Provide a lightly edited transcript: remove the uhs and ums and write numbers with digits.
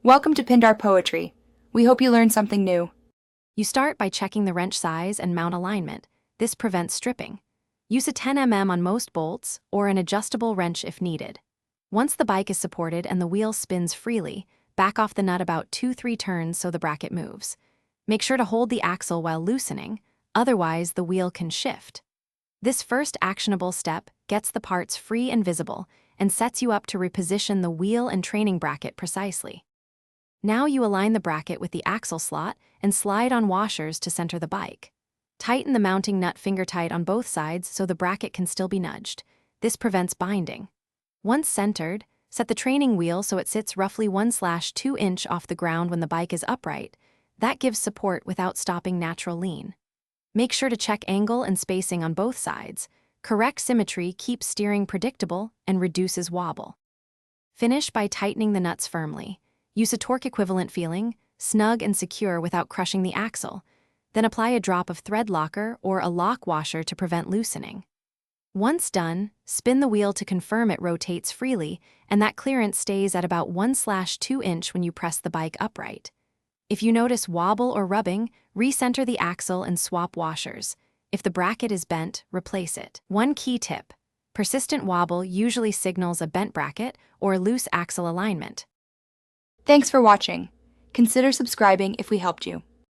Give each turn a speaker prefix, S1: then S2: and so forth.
S1: Welcome to Pindar Poetry. We hope you learned something new.
S2: You start by checking the wrench size and mount alignment. This prevents stripping. Use a 10 mm on most bolts or an adjustable wrench if needed. Once the bike is supported and the wheel spins freely, back off the nut about 2-3 turns so the bracket moves. Make sure to hold the axle while loosening, otherwise the wheel can shift. This first actionable step gets the parts free and visible and sets you up to reposition the wheel and training bracket precisely. Now you align the bracket with the axle slot and slide on washers to center the bike. Tighten the mounting nut finger tight on both sides so the bracket can still be nudged. This prevents binding. Once centered, set the training wheel so it sits roughly 1/2 inch off the ground when the bike is upright. That gives support without stopping natural lean. Make sure to check angle and spacing on both sides. Correct symmetry keeps steering predictable and reduces wobble. Finish by tightening the nuts firmly. Use a torque equivalent feeling, snug and secure without crushing the axle. Then apply a drop of thread locker or a lock washer to prevent loosening. Once done, spin the wheel to confirm it rotates freely and that clearance stays at about 1/2 inch when you press the bike upright. If you notice wobble or rubbing, recenter the axle and swap washers. If the bracket is bent, replace it. One key tip: persistent wobble usually signals a bent bracket or loose axle alignment.
S1: Thanks for watching. Consider subscribing if we helped you.